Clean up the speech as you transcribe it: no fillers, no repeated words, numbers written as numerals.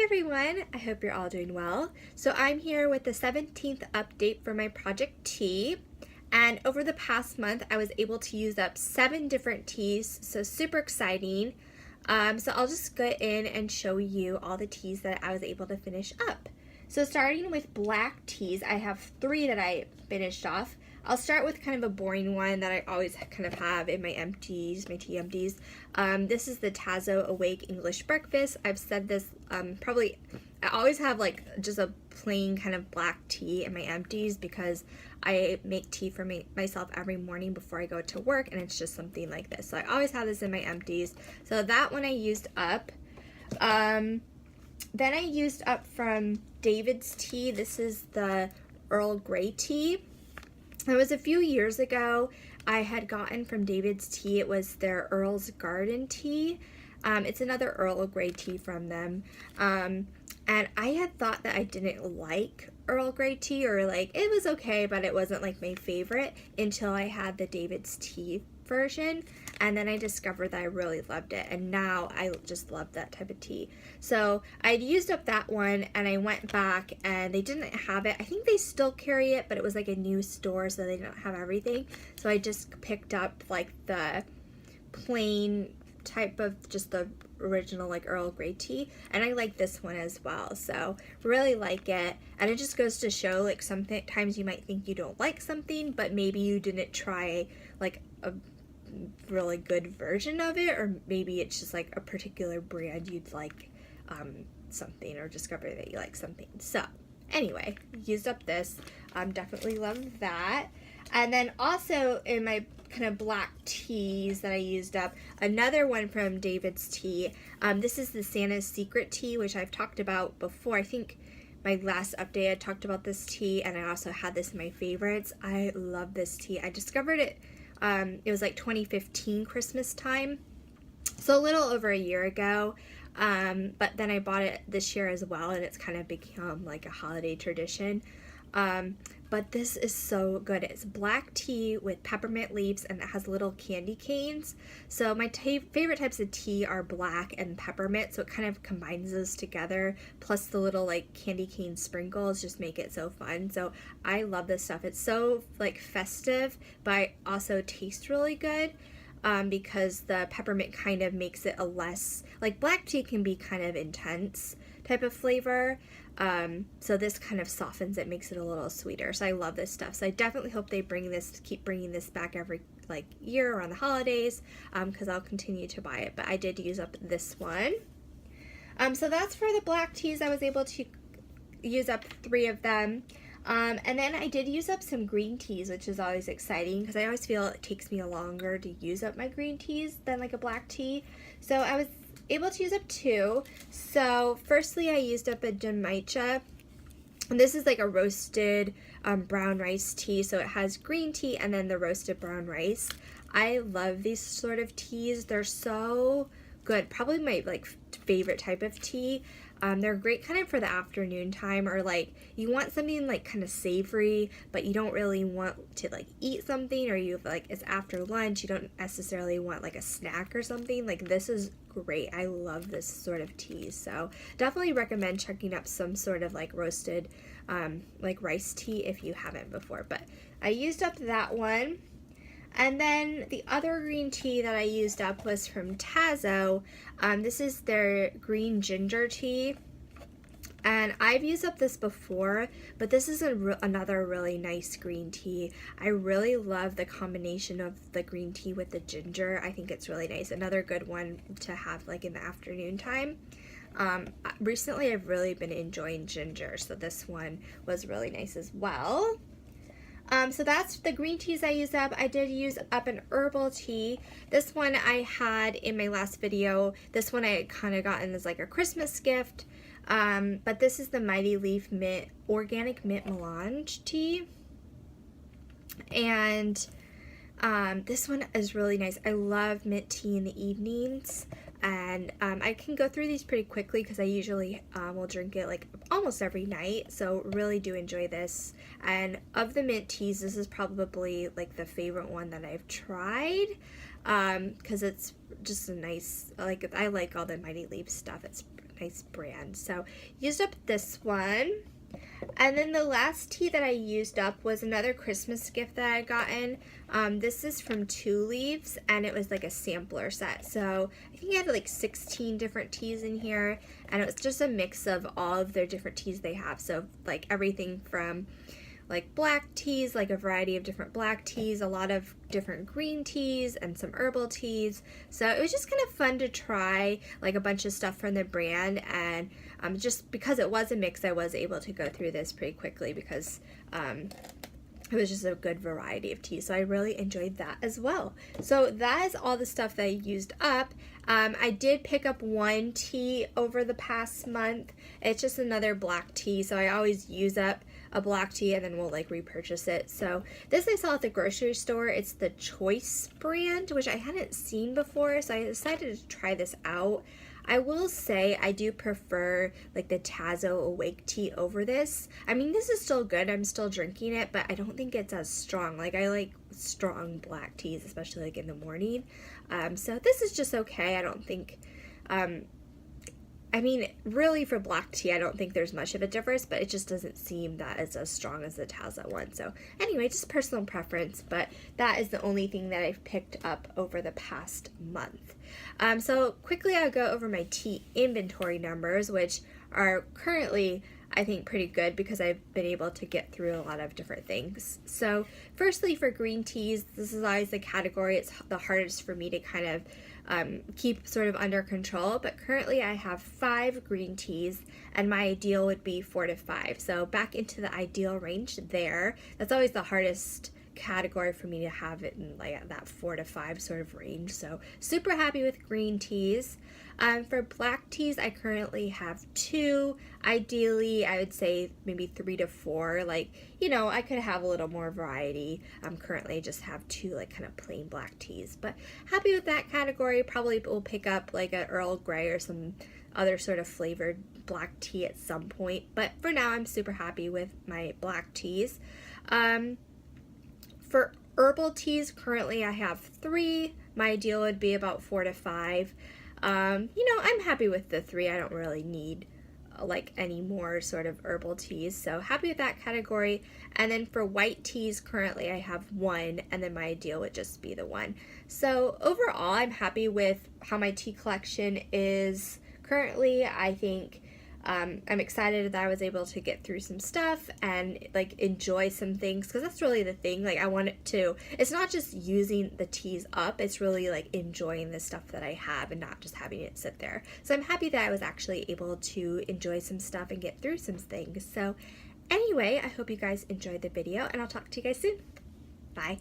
Hey everyone, I hope you're all doing well. So I'm here with the 17th update for my Project Tea. And over the past month, I was able to use up 7 different teas, so super exciting. So I'll just go in and show you all the teas that I was able to finish up. So starting with black teas, I have 3 that I finished off. I'll start with kind of a boring one that I always kind of have in my empties, my tea empties. This is the Tazo Awake English Breakfast. I've said this probably, I always have like just a plain kind of black tea in my empties because I make tea for myself every morning before I go to work, and it's just something like this. So I always have this in my empties. So that one I used up. Then I used up from David's Tea. This is the Earl Grey tea. It was a few years ago. I had gotten from David's Tea. It was their Earl's Garden tea. It's another Earl Grey tea from them. And I had thought that I didn't like Earl Grey tea, or like it was okay, but it wasn't like my favorite until I had the David's Tea version, and then I discovered that I really loved it, and now I just love that type of tea. So I'd used up that one, and I went back and they didn't have it. I think they still carry it, but it was like a new store, so they didn't have everything. So I just picked up like the plain type of just the original like Earl Grey tea, and I like this one as well, so really like it. And it just goes to show like sometimes you might think you don't like something, but maybe you didn't try like a really good version of it, or maybe it's just like a particular brand you'd like something, or discover that you like something. So anyway, used up this, definitely love that. And then also in my kind of black teas that I used up, another one from David's Tea. This is the Santa's Secret tea, which I've talked about before. I think my last update I talked about this tea, and I also had this in my favorites. I love this tea. I discovered it, it was like 2015 Christmas time, so a little over a year ago. But then I bought it this year as well, and it's kind of become like a holiday tradition. But this is so good. It's black tea with peppermint leaves, and it has little candy canes. So my favorite types of tea are black and peppermint, so it kind of combines those together, plus the little like candy cane sprinkles just make it so fun. So I love this stuff. It's so like festive, but also tastes really good. Because the peppermint kind of makes it a less, like black tea can be kind of intense type of flavor, so this kind of softens it, makes it a little sweeter. So I love this stuff. So I definitely hope they keep bringing this back every like year around the holidays, because I'll continue to buy it. But I did use up this one. So that's for the black teas. I was able to use up 3 of them. And then I did use up some green teas, which is always exciting because I always feel it takes me longer to use up my green teas than like a black tea. So I was able to use up 2. So firstly, I used up a Jamaica. And this is like a roasted brown rice tea. So it has green tea and then the roasted brown rice. I love these sort of teas. They're so good. Probably my like favorite type of tea. They're great kind of for the afternoon time, or like you want something like kind of savory, but you don't really want to like eat something, or you like it's after lunch, you don't necessarily want like a snack or something. Like this is great. I love this sort of tea, so definitely recommend checking up some sort of like roasted like rice tea if you haven't before. But I used up that one. And then the other green tea that I used up was from Tazo. This is their green ginger tea. And I've used up this before, but this is another really nice green tea. I really love the combination of the green tea with the ginger. I think it's really nice. Another good one to have like in the afternoon time. Recently I've really been enjoying ginger, so this one was really nice as well. So that's the green teas I used up. I did use up an herbal tea. This one I had in my last video. This one I kind of gotten as like a Christmas gift. But this is the Mighty Leaf Mint Organic Mint Melange tea. And this one is really nice. I love mint tea in the evenings. And I can go through these pretty quickly because I usually will drink it like almost every night, so really do enjoy this. And of the mint teas, this is probably like the favorite one that I've tried, because it's just a nice, like I like all the Mighty Leaf stuff. It's nice brand. So used up this one. And then the last tea that I used up was another Christmas gift that I had gotten. This is from Two Leaves, and it was like a sampler set. So I think it had like 16 different teas in here, and it was just a mix of all of their different teas they have. So like everything from like black teas, like a variety of different black teas, a lot of different green teas, and some herbal teas. So it was just kind of fun to try like a bunch of stuff from the brand, and just because it was a mix, I was able to go through this pretty quickly because it was just a good variety of tea. So I really enjoyed that as well. So that is all the stuff that I used up. I did pick up one tea over the past month. It's just another black tea. So I always use up a black tea and then we'll like repurchase it. So this I saw at the grocery store. It's the Choice brand, which I hadn't seen before. So I decided to try this out. I will say I do prefer like the Tazo Awake tea over this. I mean, this is still good. I'm still drinking it, but I don't think it's as strong. Like I like strong black teas, especially like in the morning. So this is just okay. I don't think, I mean, really for black tea, I don't think there's much of a difference, but it just doesn't seem that it's as strong as the Tazo one. So anyway, just personal preference, but that is the only thing that I've picked up over the past month. So quickly I'll go over my tea inventory numbers, which are currently, I think, pretty good because I've been able to get through a lot of different things. So firstly, for green teas, this is always the category it's the hardest for me to kind of keep sort of under control, but currently I have 5 green teas and my ideal would be 4 to 5. So back into the ideal range there. That's always the hardest category for me to have it in like that 4 to 5 sort of range. So super happy with green teas. For black teas, I currently have 2. Ideally, I would say maybe 3 to 4. Like, you know, I could have a little more variety. Currently I just have 2 like kind of plain black teas, but happy with that category. Probably will pick up like an Earl Grey or some other sort of flavored black tea at some point. But for now, I'm super happy with my black teas. For herbal teas, currently I have 3. My ideal would be about 4 to 5. You know, I'm happy with the 3. I don't really need like any more sort of herbal teas, so happy with that category. And then for white teas, currently I have 1, and then my ideal would just be the 1. So overall, I'm happy with how my tea collection is currently. I think I'm excited that I was able to get through some stuff and like enjoy some things, because that's really the thing. Like I want it to, it's not just using the teas up, it's really like enjoying the stuff that I have and not just having it sit there. So I'm happy that I was actually able to enjoy some stuff and get through some things. So anyway, I hope you guys enjoyed the video and I'll talk to you guys soon. Bye.